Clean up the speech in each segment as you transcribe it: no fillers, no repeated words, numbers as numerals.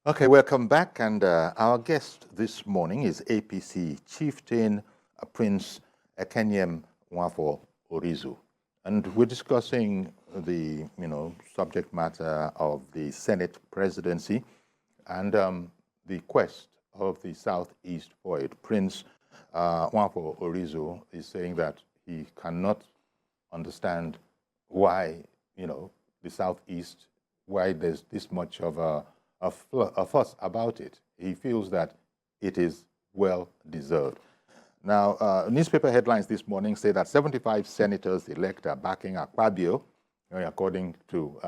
Okay, welcome back. And our guest this morning is APC chieftain Prince Ekenyem Nwafo Orizu. And we're discussing the, subject matter of the Senate presidency and the quest of the Southeast poet. Prince Nwafo Orizu is saying that he cannot understand why, the Southeast, why there's this much of a fuss about it. He feels that it is well deserved. Now, newspaper headlines this morning say that 75 senators elect are backing Akpabio, according to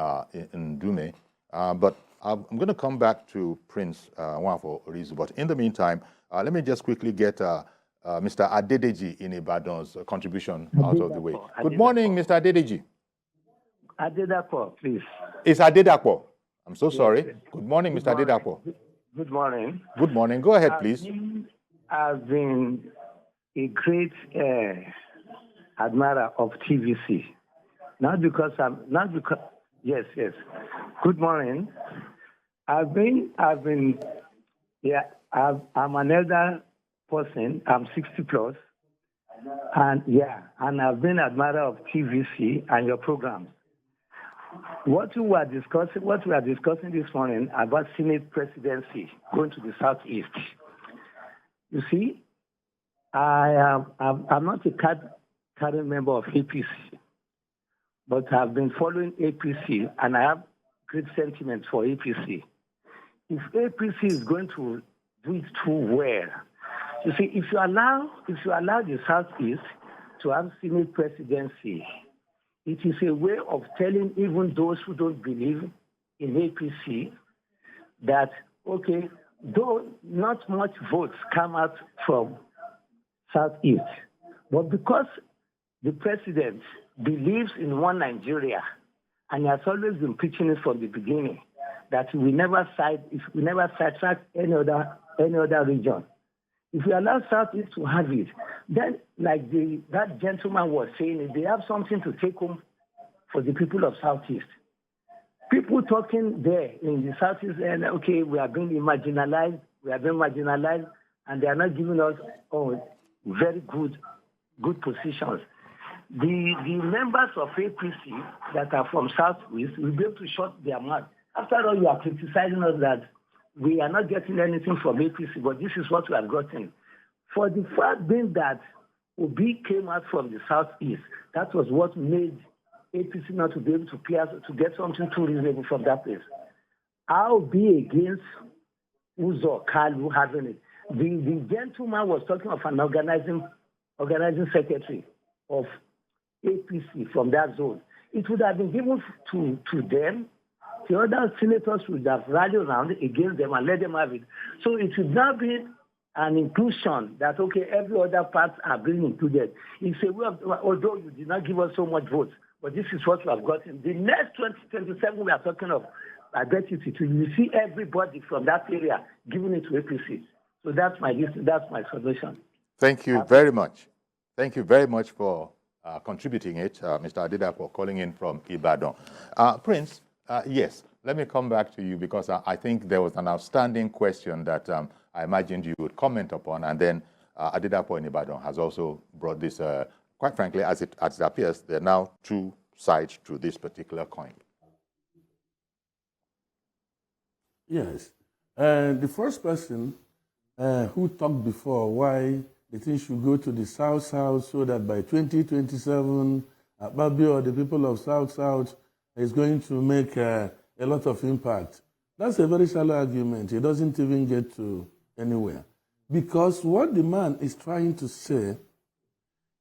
Ndume. But I'm going to come back to Prince Nwafo Orizu. But in the meantime, let me just quickly get Mr. Adedeji in Ibadan's contribution out of the way. Good morning, Mr. Adedeji. Adedapo, please. It's Adedapo. I'm so sorry. Yes. Good morning, Mr. Adedapo. Good morning. Good morning. Go ahead, please. I've been a great admirer of TVC. Not because. Yes. Good morning. I'm an elder person. I'm 60 plus, and I've been an admirer of TVC and your programs. What we are discussing this morning about Senate presidency going to the Southeast. You see, I'm not a current member of APC, but I've been following APC, and I have great sentiments for APC. If APC is going to do it too well, you see, if you allow the Southeast to have Senate presidency, it is a way of telling even those who don't believe in APC that, okay, though not much votes come out from Southeast, but because the president believes in one Nigeria, and he has always been preaching it from the beginning, that we never sidetrack any other region. If we allow Southeast to have it, then, like that gentleman was saying, they have something to take home for the people of Southeast. People talking there in the Southeast, and okay, we are being marginalized, and they are not giving us very good positions. The members of APC that are from Southeast will be able to shut their mouth. After all, you are criticizing us that we are not getting anything from APC, but this is what we have gotten. For the fact being that Obi came out from the Southeast, that was what made APC not to be able to get something too reasonable from that place. I'll be against Uzo Kalu having it. The gentleman was talking of an organizing secretary of APC from that zone. It would have been given to them. The other senators would have rallied around against them and let them have it. So it should not be an inclusion that, okay, every other part are being included. It's a way of, although you did not give us so much votes, but this is what we have gotten. The next 2027 we are talking of, I bet you will see everybody from that area giving it to APC. So that's my solution. Thank you very much. Thank you very much for contributing it, Mr. Adedapo, calling in from Ibadan. Prince, yes, let me come back to you because I think there was an outstanding question that I imagined you would comment upon, and then Adedapo in Ibadan has also brought this, quite frankly, as it appears, there are now two sides to this particular coin. Yes. The first person who talked before why the thing should go to the South so that by 2027, Babio, the people of South is going to make a lot of impact. That's a very shallow argument. It doesn't even get to anywhere. Because what the man is trying to say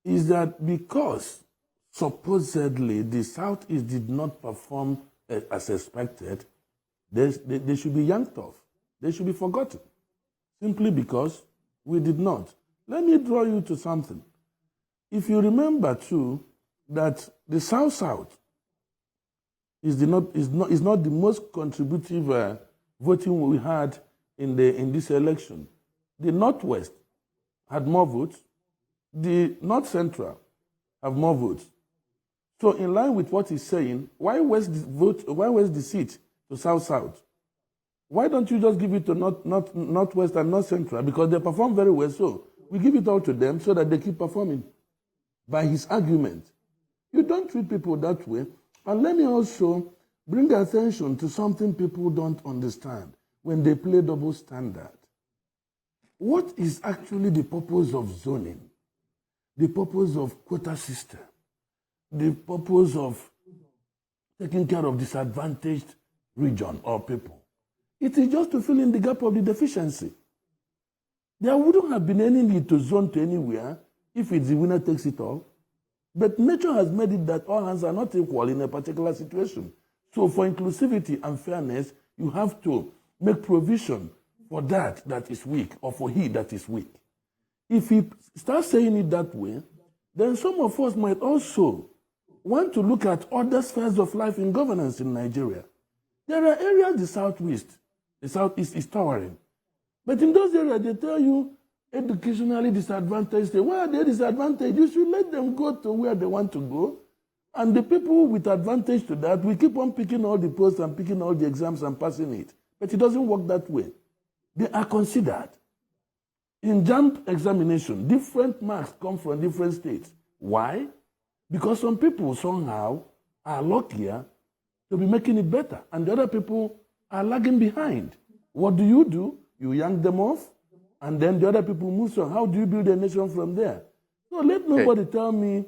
is that because supposedly the Southeast did not perform as expected, they should be yanked off. They should be forgotten. Simply because we did not. Let me draw you to something. If you remember too, that the South is not the most contributive voting we had in this election. The Northwest had more votes. The North Central have more votes. So in line with what he's saying, why waste the seat to South? Why don't you just give it to Northwest and North Central? Because they perform very well, so we give it all to them so that they keep performing. By his argument. You don't treat people that way. And let me also bring attention to something people don't understand when they play double standard. What is actually the purpose of zoning? The purpose of quota system? The purpose of taking care of disadvantaged region or people? It is just to fill in the gap of the deficiency. There wouldn't have been any need to zone to anywhere if it's the winner takes it all. But nature has made it that all hands are not equal in a particular situation. So for inclusivity and fairness, you have to make provision for that is weak, or for he that is weak. If he starts saying it that way, then some of us might also want to look at other spheres of life in governance in Nigeria. There are areas, the southeast is towering. But in those areas, they tell you, educationally disadvantaged. Why are they disadvantaged? You should let them go to where they want to go. And the people with advantage to that, we keep on picking all the posts and picking all the exams and passing it. But it doesn't work that way. They are considered. In JAMB examination, different marks come from different states. Why? Because some people somehow are luckier to be making it better, and the other people are lagging behind. What do? You yank them off, and then the other people move on. How do you build a nation from there? So let nobody tell me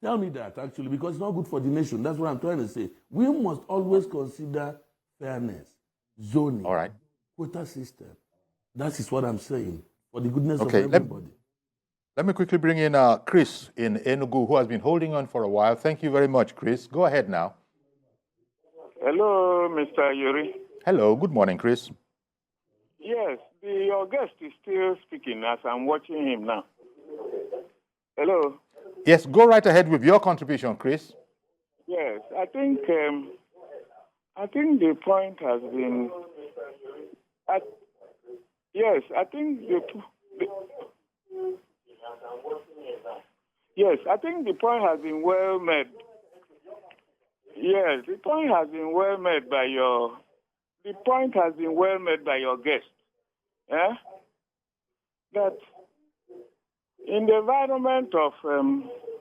that, actually, because it's not good for the nation. That's what I'm trying to say. We must always consider fairness, zoning, all right, quota system. That is what I'm saying, for the goodness of everybody. Let me quickly bring in Chris in Enugu, who has been holding on for a while. Thank you very much, Chris. Go ahead now. Hello, Mr. Yuri. Hello, good morning, Chris. Yes, your guest is still speaking as I'm watching him now. Hello. Yes, go right ahead with your contribution, Chris. Yes, I think the point has been. I think the point has been well made. Yes, the point has been well made by your. The point has been well made by your guest. Yeah? That in the environment of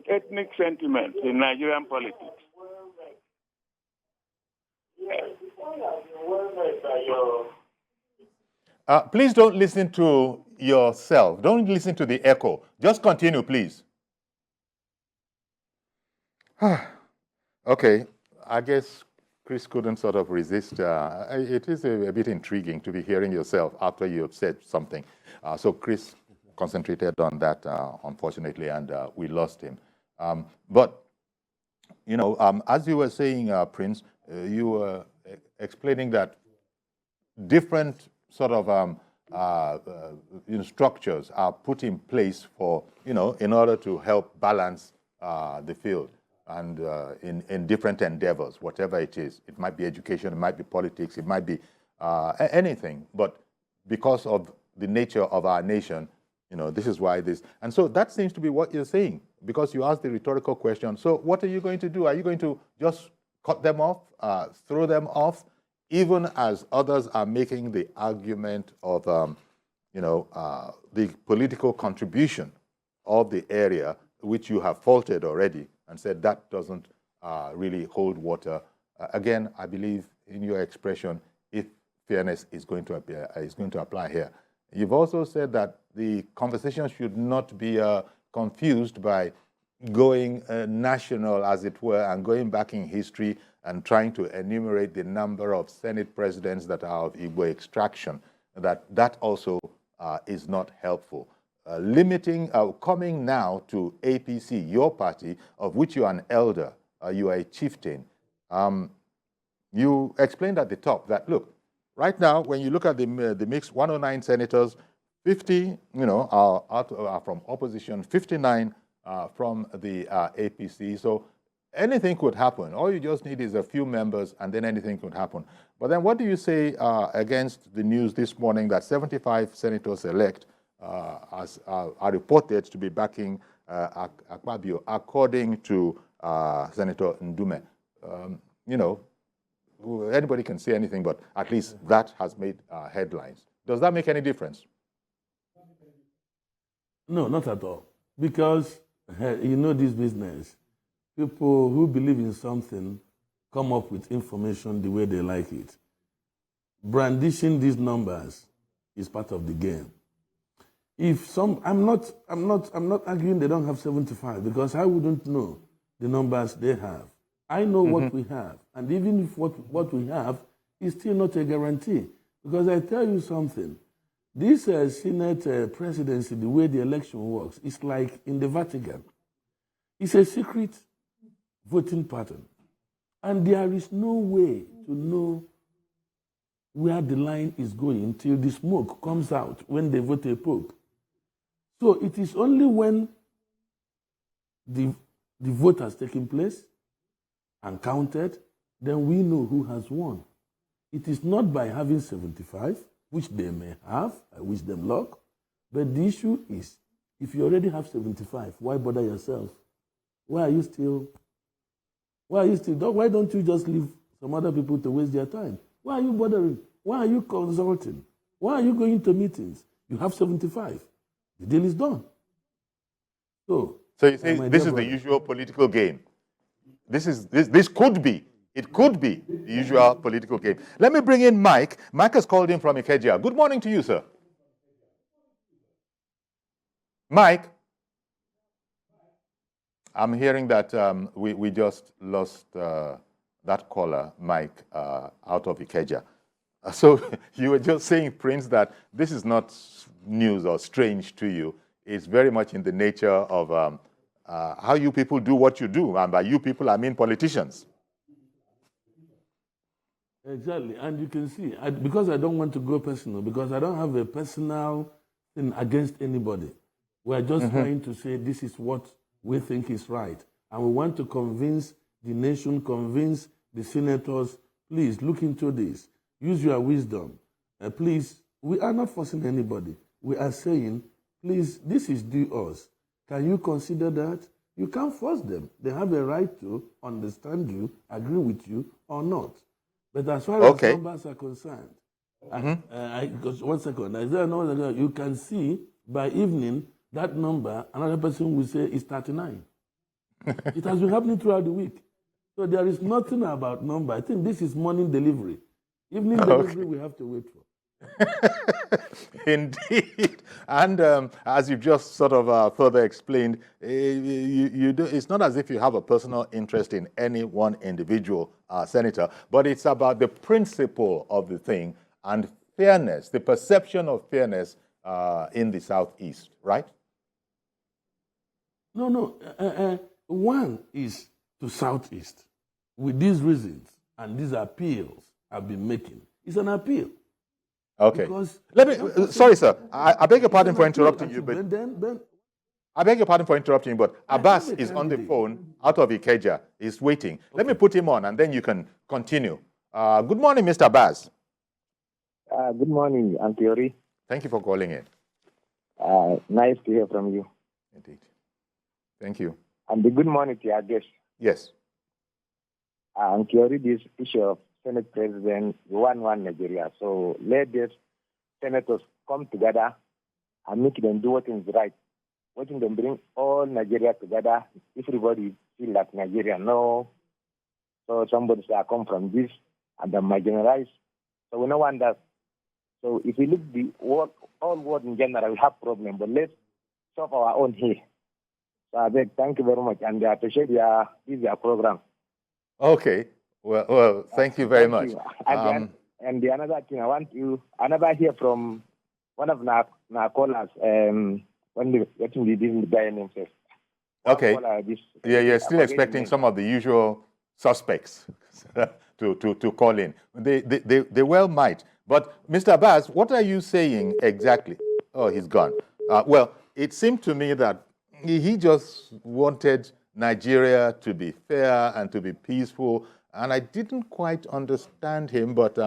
ethnic sentiment in Nigerian politics, please don't listen to yourself. Don't listen to the echo. Just continue, please. Okay, I guess Chris couldn't sort of resist. It is a bit intriguing to be hearing yourself after you have said something. So Chris concentrated on that, unfortunately, and we lost him. But, you know, as you were saying, Prince, you were explaining that different sort of structures are put in place for, in order to help balance the field. And in different endeavors, whatever it is. It might be education, it might be politics, it might be anything. But because of the nature of our nation, this is why this. And so that seems to be what you're saying, because you asked the rhetorical question. So what are you going to do? Are you going to just cut them off, throw them off, even as others are making the argument of, the political contribution of the area, which you have faulted already, and said that doesn't really hold water. Again, I believe in your expression, if fairness is going to apply here. You've also said that the conversation should not be confused by going national, as it were, and going back in history and trying to enumerate the number of Senate presidents that are of Igbo extraction. That also is not helpful. Coming now to APC, your party, of which you are an elder, you are a chieftain. You explained at the top that, look, right now, when you look at the mix, 109 senators, 50, are from opposition, 59 from the APC. So anything could happen. All you just need is a few members, and then anything could happen. But then what do you say against the news this morning that 75 senators elect are reported to be backing Akpabio, according to Senator Ndume? anybody can say anything, but at least that has made headlines. Does that make any difference? No, not at all. Because you know this business. People who believe in something come up with information the way they like it. Brandishing these numbers is part of the game. I'm not arguing they don't have 75 because I wouldn't know the numbers they have. I know what we have, and even if what we have is still not a guarantee. Because I tell you something, this Senate presidency, the way the election works, is like in the Vatican. It's a secret voting pattern, and there is no way to know where the line is going until the smoke comes out when they vote a pope. So it is only when the vote has taken place and counted, then we know who has won. It is not by having 75, which they may have, I wish them luck, but the issue is, if you already have 75, why bother yourself? Why don't you just leave some other people to waste their time? Why are you bothering? Why are you consulting? Why are you going to meetings? You have 75. The deal is done. So you say this is the usual political game. This could be. It could be the usual political game. Let me bring in Mike. Mike has called in from Ikeja. Good morning to you, sir. Mike. I'm hearing that we just lost that caller, Mike, out of Ikeja. So you were just saying, Prince, that this is not news or strange to you. It's very much in the nature of how you people do what you do. And by you people, I mean politicians. Exactly. And you can see, because I don't want to go personal, because I don't have a personal thing against anybody. We're just trying to say this is what we think is right. And we want to convince the nation, convince the senators, please look into this. Use your wisdom. Please, we are not forcing anybody. We are saying, please, this is due us. Can you consider that? You can't force them. They have a right to understand you, agree with you, or not. But as far as numbers are concerned, one second, you can see by evening that number, another person will say is 39. It has been happening throughout the week. So there is nothing about number. I think this is morning delivery. Evening delivery we have to wait for. Indeed. And as you've just sort of further explained, it's not as if you have a personal interest in any one individual senator, but it's about the principle of the thing and fairness, the perception of fairness in the Southeast, right? No. One is to Southeast. With these reasons and these appeals I've been making, it's an appeal. Okay. Let me. Sorry, sir. I beg your pardon for interrupting you, but I beg your pardon for interrupting you, but Abbas is on the phone out of Ikeja. He's waiting. Okay. Let me put him on, and then you can continue. Good morning, Mr. Abbas. Good morning, Antiori. Thank you for calling in. Nice to hear from you. Indeed. Thank you. And good morning to your guest. Yes. Antiori, this issue of Senate President, we want one Nigeria. So let these senators come together and make them do what is right. Watching them bring all Nigeria together, everybody feel like Nigeria. No, so somebody say I come from this and then marginalized. So we don't want that. So if we look the world, all world in general, we have problem, but let's solve our own here. So I beg, thank you very much, and I appreciate your program. Okay. Well, thank you very much. You. And the another thing, I want you, another hear from one of our callers, when the guy name says. Okay. You're still expecting some of the usual suspects to call in. They well might. But Mr. Abbas, what are you saying exactly? Oh, he's gone. Well, it seemed to me that he just wanted Nigeria to be fair and to be peaceful. And I didn't quite understand him, but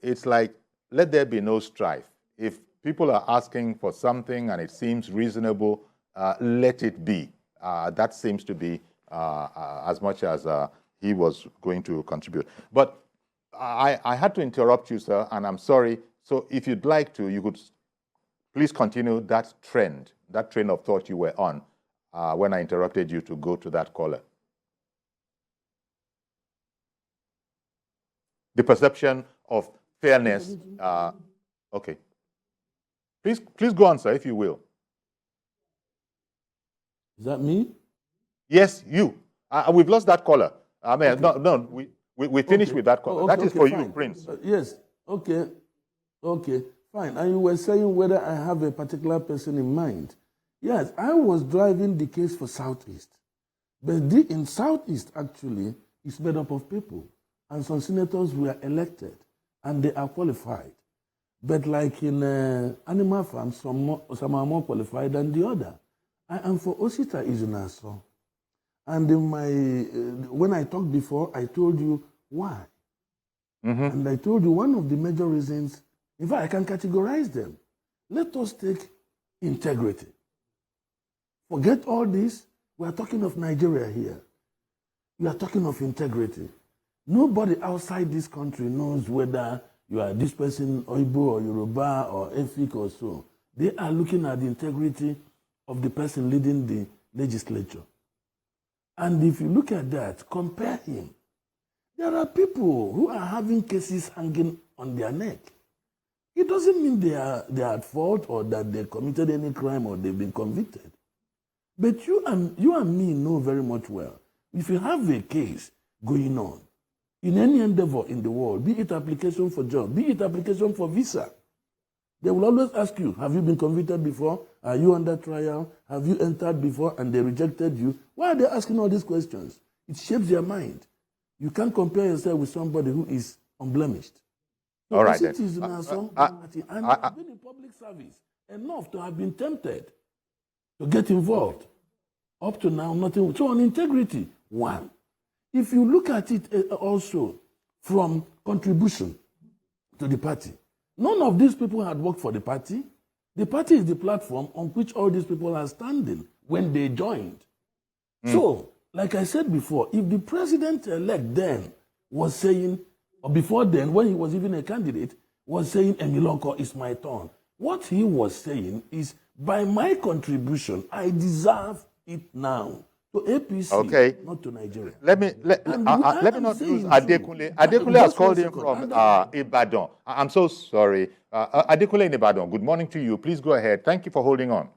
it's like, let there be no strife. If people are asking for something and it seems reasonable, let it be. That seems to be as much as he was going to contribute. But I had to interrupt you, sir, and I'm sorry. So if you'd like to, you could please continue that train of thought you were on when I interrupted you to go to that caller. The perception of fairness. Okay. Please go on, sir, if you will. Is that me? Yes, you. We've lost that caller. I mean, Okay. no, we finished with that caller. That is for you, fine. Prince. Yes. Okay. Okay. Fine. And you were saying whether I have a particular person in mind. Yes, I was driving the case for Southeast. But in Southeast, actually, it's made up of people. And some senators were elected, and they are qualified. But like in animal farms, some are more qualified than the other. I am for Osita Izunaso. And when I talked before, I told you why. Mm-hmm. And I told you one of the major reasons, in fact, I can categorize them. Let us take integrity. Forget all this. We are talking of Nigeria here. We are talking of integrity. Nobody outside this country knows whether you are this person, Oibo or Yoruba or Efik or so. They are looking at the integrity of the person leading the legislature. And if you look at that, compare him. There are people who are having cases hanging on their neck. It doesn't mean they are at fault or that they committed any crime or they've been convicted. But you and me know very much well, if you have a case going on in any endeavor in the world, be it application for job, be it application for visa, they will always ask you, have you been convicted before? Are you under trial? Have you entered before and they rejected you? Why are they asking all these questions? It shapes their mind. You can't compare yourself with somebody who is unblemished. So all right, then. And I've been in public service enough to have been tempted to get involved. Up to now, nothing. So on integrity, one. If you look at it also from contribution to the party, none of these people had worked for the party. The party is the platform on which all these people are standing when they joined. So, like I said before, if the president-elect then was saying, or before then, when he was even a candidate, was saying, Emilonko, it's my turn. What he was saying is, by my contribution, I deserve it now. To APC, okay. not to Nigeria. Let me not use Adekunle. Adekunle has called in from Ibadan. I'm so sorry. Adekunle in Ibadan, good morning to you. Please go ahead. Thank you for holding on.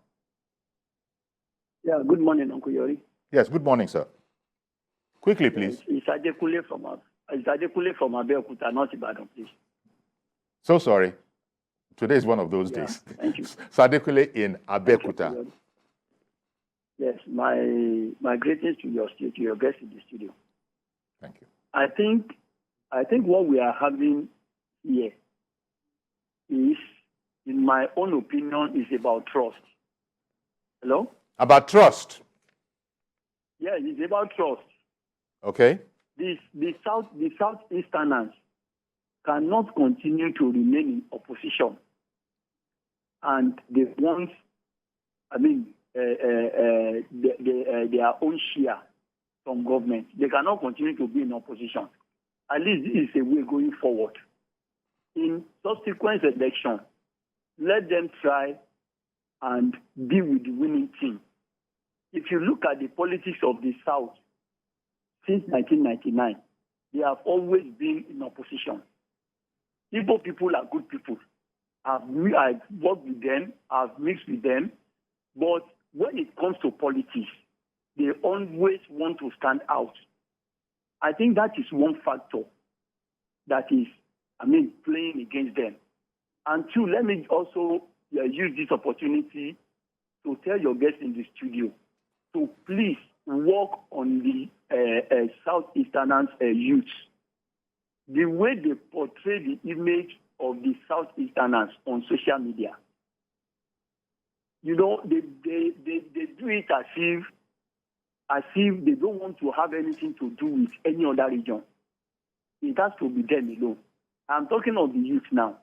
Yeah, good morning, Uncle Yori. Yes, good morning, sir. Quickly, please. It's Adekunle from Abeokuta, not Ibadan, please. So sorry. Today is one of those days. Thank you. So Adekunle in Abeokuta. Yes, my greetings to your guest in the studio. Thank you. I think what we are having here is, in my own opinion, is about trust. Hello? About trust. Yeah, it's about trust. Okay. The Southeasterners cannot continue to remain in opposition, and they want, their own share from government. They cannot continue to be in opposition. At least this is a way going forward. In subsequent elections, let them try and be with the winning team. If you look at the politics of the South since 1999, they have always been in opposition. Igbo people are good people. I've worked with them, I've mixed with them, but when it comes to politics, they always want to stand out. I think that is one factor that is, playing against them. And two, let me also use this opportunity to tell your guests in the studio to please work on the Southeasterners youth. The way they portray the image of the Southeasterners on social media, they do it as if they don't want to have anything to do with any other region. It has to be them alone. I'm talking of the youth now.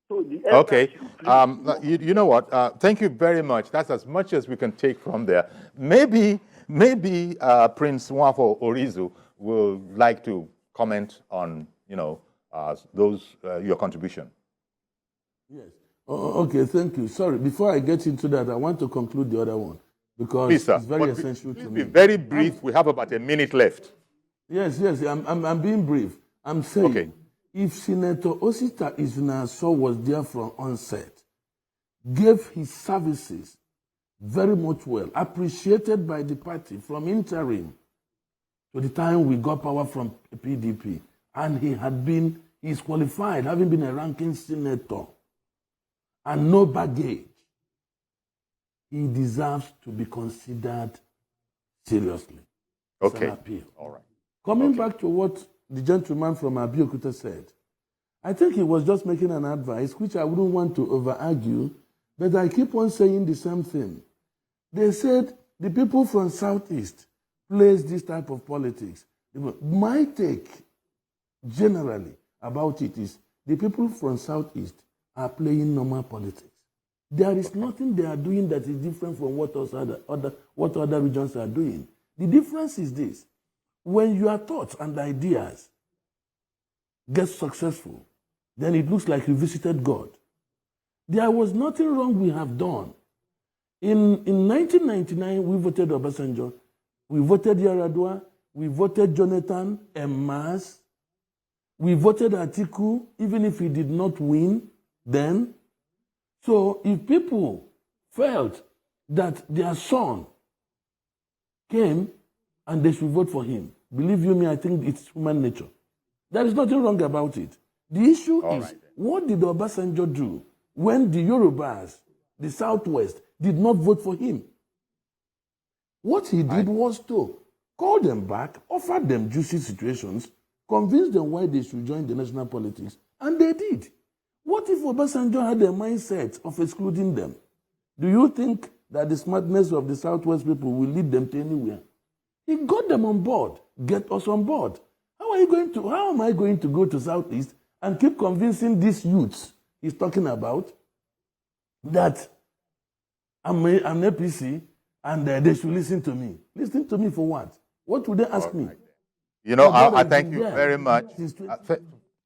So okay. You know what? Thank you very much. That's as much as we can take from there. Maybe Prince Nwafo Orizu will like to comment on your contribution. Yes. Okay, thank you. Sorry, before I get into that, I want to conclude the other one because Please, sir. it's very essential to me. Be very brief. We have about a minute left. Yes, I'm being brief. I'm saying, okay, if Senator Osita Isinaso was there from onset, gave his services very much well, appreciated by the party from interim to the time we got power from PDP, and he's qualified, having been a ranking senator, and no baggage, he deserves to be considered seriously. It's okay, an appeal. all right. Coming back to what the gentleman from Abeokuta said, I think he was just making an advice, which I wouldn't want to over-argue, but I keep on saying the same thing. They said the people from Southeast plays this type of politics. My take, generally, about it is the people from Southeast are playing normal politics. There is nothing they are doing that is different from what other regions are doing. The difference is this. When your thoughts and ideas get successful, then it looks like you visited God. There was nothing wrong we have done. In 1999, we voted Obasanjo. We voted Yaradua. We voted Jonathan en masse. We voted Atiku, even if he did not win then. So if people felt that their son came and they should vote for him, believe you me, I think it's human nature. There is nothing wrong about it. The issue is, what did Obasanjo do when the Yorubas, the Southwest, did not vote for him? What he did was to call them back, offer them juicy situations, convince them why they should join the national politics, and they did. What if Obasanjo had a mindset of excluding them? Do you think that the smartness of the Southwest people will lead them to anywhere? He got them on board. Get us on board. How am I going to go to Southeast and keep convincing these youths he's talking about that I'm an APC and they should listen to me? Listen to me for what? What would they ask me? You know, I thank you very much.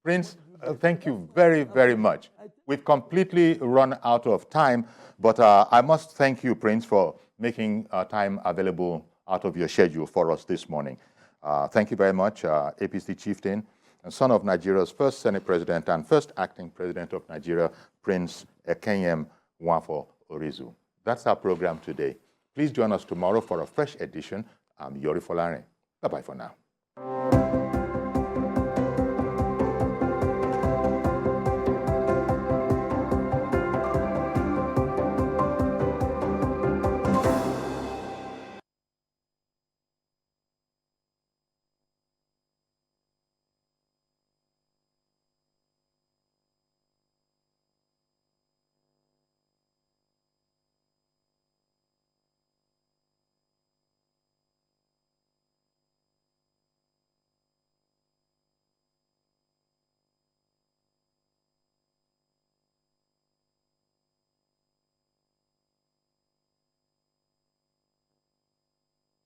Prince, thank you very, very much. We've completely run out of time, but I must thank you, Prince, for making time available out of your schedule for us this morning. Thank you very much, APC chieftain, and son of Nigeria's first Senate president and first acting president of Nigeria, Prince Ekenyem Nwafor Orizu. That's our program today. Please join us tomorrow for a fresh edition. I'm Yori Folare. Bye-bye for now.